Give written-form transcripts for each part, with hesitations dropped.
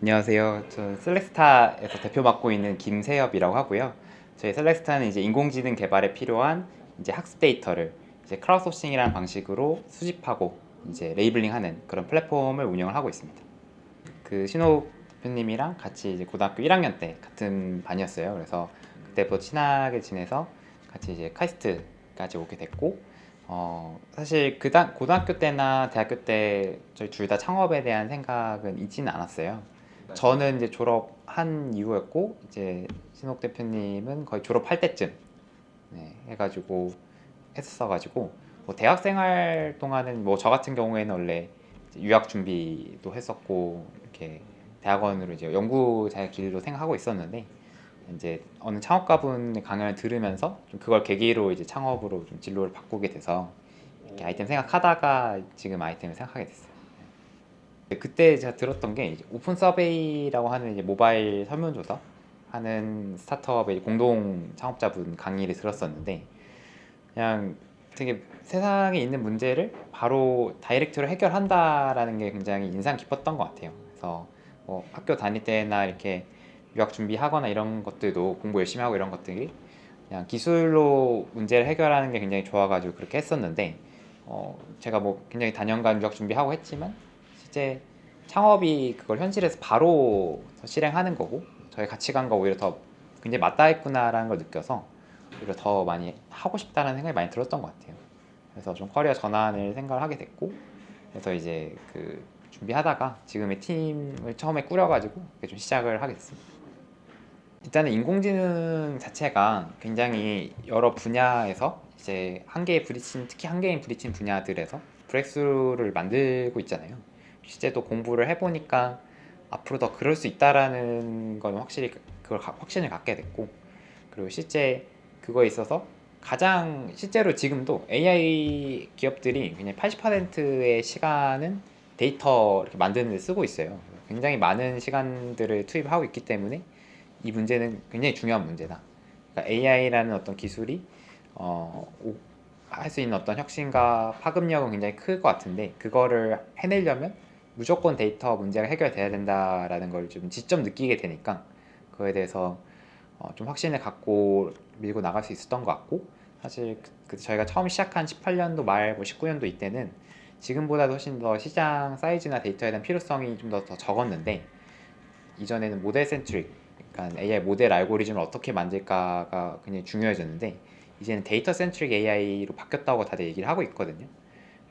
안녕하세요. 저 셀렉스타에서 대표 맡고 있는 김세엽이라고 하고요. 저희 셀렉스타는 이제 인공지능 개발에 필요한 이제 학습 데이터를 이제 크라우드소싱이라는 방식으로 수집하고 이제 레이블링하는 그런 플랫폼을 운영을 하고 있습니다. 그 신호 대표님이랑 같이 이제 고등학교 1학년 때 같은 반이었어요. 그래서 그때부터 친하게 지내서 같이 이제 카이스트까지 오게 됐고, 사실 고등학교 때나 대학교 때 저희 둘 다 창업에 대한 생각은 있지는 않았어요. 저는 이제 졸업한 이후였고, 이제 신옥 대표님은 거의 졸업할 때쯤 해가지고 했었어가지고, 뭐 대학 생활 동안은 뭐 저 같은 경우에는 원래 이제 유학 준비도 했었고, 이렇게 대학원으로 이제 연구 자격 길로 생각하고 있었는데, 이제 어느 창업가분의 강연을 들으면서 좀 그걸 계기로 이제 창업으로 좀 진로를 바꾸게 돼서 이렇게 아이템 생각하다가 지금 아이템을 생각하게 됐어요. 그때 제가 들었던 게 이제 오픈 서베이라고 하는 이제 모바일 설문조사 하는 스타트업의 공동 창업자분 강의를 들었었는데, 그냥 되게 세상에 있는 문제를 바로 다이렉트로 해결한다라는 게 굉장히 인상 깊었던 것 같아요. 그래서 뭐 학교 다닐 때나 이렇게 유학 준비하거나 이런 것들도 공부 열심히 하고 이런 것들이 그냥 기술로 문제를 해결하는 게 굉장히 좋아가지고 그렇게 했었는데, 제가 뭐 굉장히 다년간 유학 준비하고 했지만 실제 창업이 그걸 현실에서 바로 실행하는 거고 저의 가치관과 오히려 더 굉장히 맞닿아 있구나라는 걸 느껴서 오히려 더 많이 하고 싶다는 생각이 많이 들었던 것 같아요. 그래서 좀 커리어 전환을 생각을 하게 됐고, 그래서 이제 그 준비하다가 지금의 팀을 처음에 꾸려가지고 좀 시작을 하게 됐습니다. 일단은 인공지능 자체가 굉장히 여러 분야에서 이제 한계에 부딪힌, 특히 한계인 부딪힌 분야들에서 브렉스루를 만들고 있잖아요. 실제 또 공부를 해보니까 앞으로 더 그럴 수 있다라는 건 확실히 그걸 확신을 갖게 됐고, 그리고 실제 그거에 있어서 가장 실제로 지금도 AI 기업들이 그냥 80%의 시간은 데이터 이렇게 만드는 데 쓰고 있어요. 굉장히 많은 시간들을 투입하고 있기 때문에 이 문제는 굉장히 중요한 문제다. 그러니까 AI라는 어떤 기술이 할 수 있는 어떤 혁신과 파급력은 굉장히 클 것 같은데, 그거를 해내려면 무조건 데이터 문제가 해결돼야 된다라는 걸 좀 직접 느끼게 되니까 그거에 대해서 좀 확신을 갖고 밀고 나갈 수 있었던 것 같고, 사실 저희가 처음 시작한 18년도 말, 뭐 19년도 이때는 지금보다도 훨씬 더 시장 사이즈나 데이터에 대한 필요성이 좀 더 적었는데, 이전에는 모델 센트릭, 그러니까 AI 모델 알고리즘을 어떻게 만들까가 굉장히 중요해졌는데, 이제는 데이터 센트릭 AI로 바뀌었다고 다들 얘기를 하고 있거든요.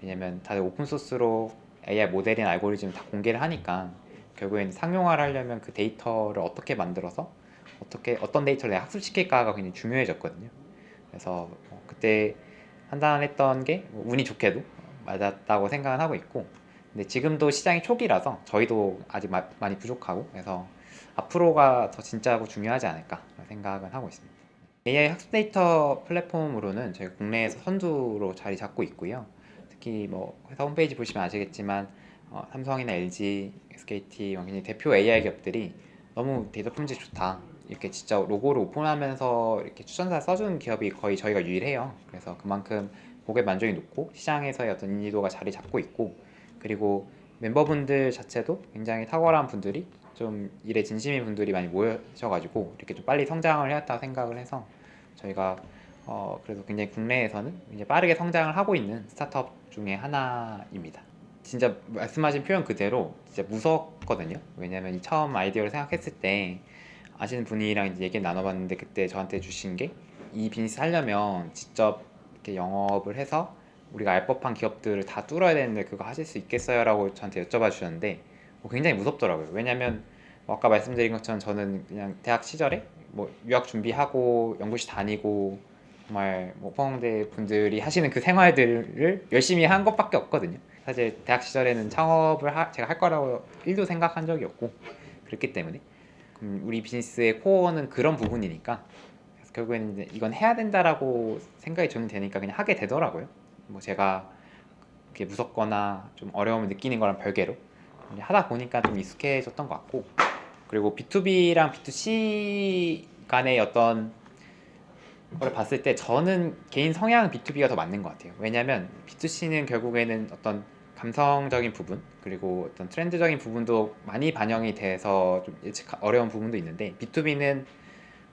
왜냐면 다들 오픈 소스로 AI 모델이나 알고리즘 다 공개를 하니까 결국에는 상용화를 하려면 그 데이터를 어떻게 만들어서 어떻게 어떤 데이터를 내가 학습시킬까가 굉장히 중요해졌거든요. 그래서 그때 판단했던 게 운이 좋게도 맞았다고 생각은 하고 있고, 근데 지금도 시장이 초기라서 저희도 아직 많이 부족하고, 그래서 앞으로가 더 진짜고 중요하지 않을까 생각은 하고 있습니다. AI 학습 데이터 플랫폼으로는 저희가 국내에서 선두로 자리 잡고 있고요. 특히 뭐 회사 홈페이지 보시면 아시겠지만 삼성이나 LG, SKT 굉장히 대표 AI 기업들이 너무 데이터 품질 좋다, 이렇게 진짜 로고를 오픈하면서 이렇게 추천사 써주는 기업이 거의 저희가 유일해요. 그래서 그만큼 고객 만족이 높고 시장에서의 어떤 인지도가 자리 잡고 있고, 그리고 멤버분들 자체도 굉장히 탁월한 분들이 좀 일에 진심인 분들이 많이 모여셔가지고 이렇게 좀 빨리 성장을 해왔다고 생각을 해서 저희가 그래서 굉장히 국내에서는 이제 빠르게 성장을 하고 있는 스타트업 중에 하나입니다. 진짜 말씀하신 표현 그대로 진짜 무섭거든요. 왜냐면 처음 아이디어를 생각했을 때 아시는 분이랑 이제 얘기 나눠봤는데, 그때 저한테 주신 게 이 비즈니스 하려면 직접 이렇게 영업을 해서 우리가 알 법한 기업들을 다 뚫어야 되는데 그거 하실 수 있겠어요? 라고 저한테 여쭤봐 주셨는데, 굉장히 무섭더라고요. 왜냐면 아까 말씀드린 것처럼 저는 그냥 대학 시절에 뭐 유학 준비하고 연구실 다니고 정말 뭐 포항대 분들이 하시는 그 생활들을 열심히 한 것밖에 없거든요. 사실 대학 시절에는 창업을 제가 할 거라고 1도 생각한 적이 없고, 그렇기 때문에 우리 비즈니스의 코어는 그런 부분이니까 그래서 결국에는 이제 이건 해야 된다라고 생각이 저는 되니까 그냥 하게 되더라고요. 뭐 제가 그게 무섭거나 좀 어려움을 느끼는 거랑 별개로 하다 보니까 좀 익숙해졌던 것 같고, 그리고 B2B랑 B2C 간의 어떤 걸 봤을 때 저는 개인 성향은 B2B가 더 맞는 것 같아요. 왜냐면 B2C는 결국에는 어떤 감성적인 부분 그리고 어떤 트렌드적인 부분도 많이 반영이 돼서 좀 예측 어려운 부분도 있는데, B2B는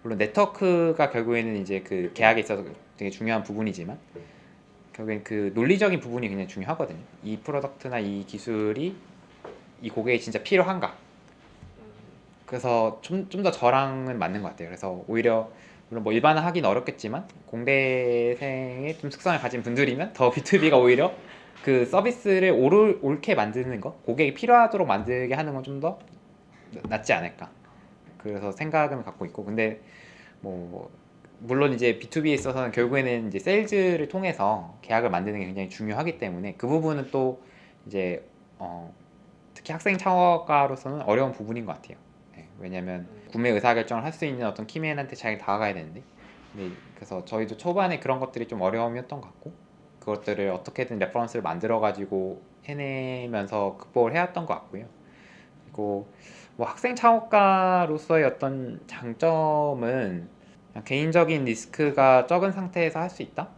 물론 네트워크가 결국에는 이제 그 계약에 있어서 되게 중요한 부분이지만 결국엔 그 논리적인 부분이 굉장히 중요하거든요. 이 프로덕트나 이 기술이 이 고객이 진짜 필요한가. 그래서 좀 더 저랑은 맞는 것 같아요. 그래서 오히려 물론 뭐 일반화하기는 어렵겠지만 공대생의 좀 특성을 가진 분들이면 더 B2B가 오히려 그 서비스를 옳게 만드는 거, 고객이 필요하도록 만들게 하는 건 좀 더 낫지 않을까. 그래서 생각은 갖고 있고, 근데 뭐 물론 이제 B2B에 있어서는 결국에는 이제 세일즈를 통해서 계약을 만드는 게 굉장히 중요하기 때문에 그 부분은 또 이제 특히 학생 창업가로서는 어려운 부분인 것 같아요. 네, 왜냐면 구매 의사결정을 할 수 있는 어떤 키맨한테 잘 다가가야 되는데, 네, 그래서 저희도 초반에 그런 것들이 좀 어려움이었던 것 같고, 그것들을 어떻게든 레퍼런스를 만들어 가지고 해내면서 극복을 해왔던 것 같고요. 그리고 뭐 학생 창업가로서의 어떤 장점은 그냥 개인적인 리스크가 적은 상태에서 할 수 있다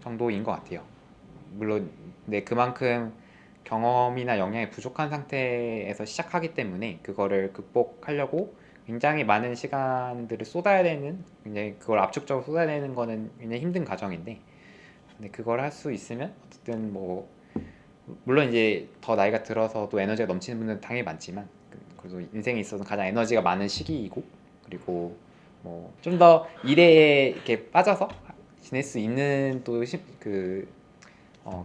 정도인 것 같아요. 물론 네, 그만큼 경험이나 역량이 부족한 상태에서 시작하기 때문에 그거를 극복하려고 굉장히 많은 시간들을 쏟아야 되는, 굉장히 그걸 압축적으로 쏟아내는 거는 굉장히 힘든 과정인데, 근데 그걸 할 수 있으면 어쨌든 뭐 물론 이제 더 나이가 들어서도 에너지가 넘치는 분들은 당연히 많지만 그래도 인생에 있어서 가장 에너지가 많은 시기이고, 그리고 뭐 좀 더 일에 이렇게 빠져서 지낼 수 있는 또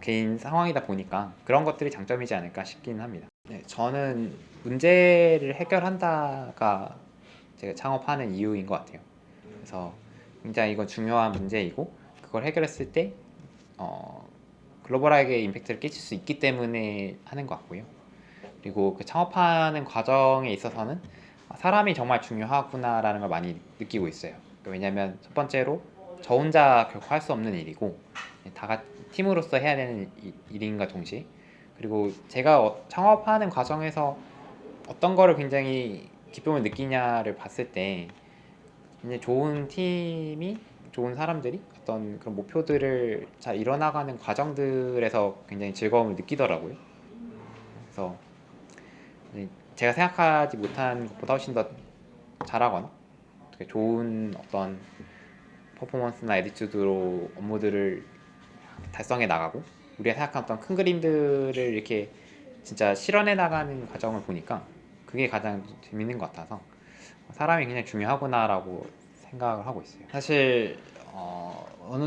개인 상황이다 보니까 그런 것들이 장점이지 않을까 싶긴 합니다. 네, 저는 문제를 해결한다가 제가 창업하는 이유인 것 같아요. 그래서 굉장히 이건 중요한 문제이고 그걸 해결했을 때 글로벌하게 임팩트를 끼칠 수 있기 때문에 하는 것 같고요. 그리고 그 창업하는 과정에 있어서는 사람이 정말 중요하구나라는 걸 많이 느끼고 있어요. 왜냐하면 첫 번째로 저 혼자 결코 할 수 없는 일이고 다 같이 팀으로서 해야 되는 일인가 동시에, 그리고 제가 창업하는 과정에서 어떤 거를 굉장히 기쁨을 느끼냐를 봤을 때 이제 좋은 팀이, 좋은 사람들이 어떤 그런 목표들을 잘 이뤄나가는 과정들에서 굉장히 즐거움을 느끼더라고요. 그래서 제가 생각하지 못한 것보다 훨씬 더 잘하거나 되게 좋은 어떤 퍼포먼스나 에디튜드로 업무들을 달성해 나가고 우리가 생각한 어떤 큰 그림들을 이렇게 진짜 실현해 나가는 과정을 보니까 그게 가장 재밌는 것 같아서 사람이 굉장히 중요하구나라고 생각을 하고 있어요. 사실 어느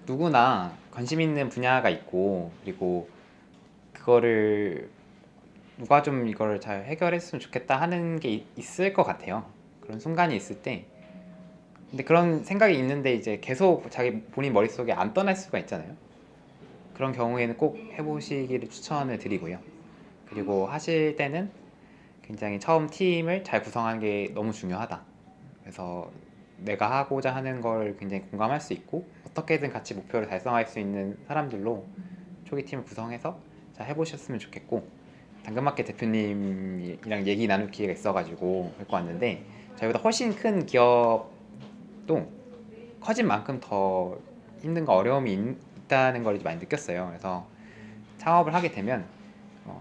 누구나 관심 있는 분야가 있고, 그리고 그거를 누가 좀 이거를 잘 해결했으면 좋겠다 하는 게 있을 것 같아요. 그런 순간이 있을 때. 근데 그런 생각이 있는데 이제 계속 자기 본인 머릿속에 안 떠날 수가 있잖아요. 그런 경우에는 꼭 해보시기를 추천을 드리고요. 그리고 하실 때는 굉장히 처음 팀을 잘 구성하는 게 너무 중요하다. 그래서 내가 하고자 하는 걸 굉장히 공감할 수 있고 어떻게든 같이 목표를 달성할 수 있는 사람들로 초기 팀을 구성해서 잘 해보셨으면 좋겠고, 당근마켓 대표님이랑 얘기 나눌 기회가 있어가지고 뵙고 왔는데 저희보다 훨씬 큰 기업도 커진 만큼 더 힘든과 어려움이 있다는 걸 많이 느꼈어요. 그래서 창업을 하게 되면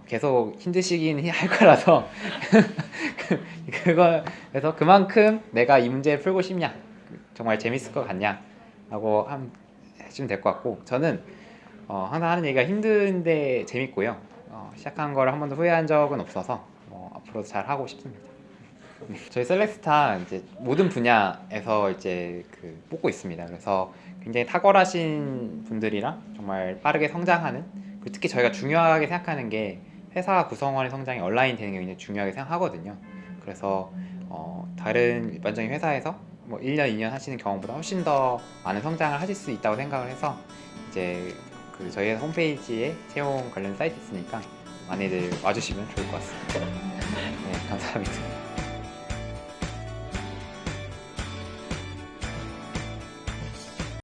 계속 힘드시긴 할 거라서 그래서 그만큼 내가 이 문제를 풀고 싶냐, 정말 재밌을 것 같냐 라고 해주면 될 것 같고, 저는 항상 하는 얘기가 힘든데 재밌고요. 시작한 걸 한 번도 후회한 적은 없어서 앞으로 잘 하고 싶습니다. 저희 셀렉스타 이제 모든 분야에서 이제 뽑고 있습니다. 그래서 굉장히 탁월하신 분들이랑 정말 빠르게 성장하는, 그리고 특히 저희가 중요하게 생각하는 게 회사 구성원의 성장이 온라인 되는 게 굉장히 중요하게 생각하거든요. 그래서 다른 일반적인 회사에서 뭐 1년, 2년 하시는 경험보다 훨씬 더 많은 성장을 하실 수 있다고 생각을 해서 이제 저희 홈페이지에 채용 관련 사이트 있으니까 많이들 와주시면 좋을 것 같습니다. 네, 감사합니다.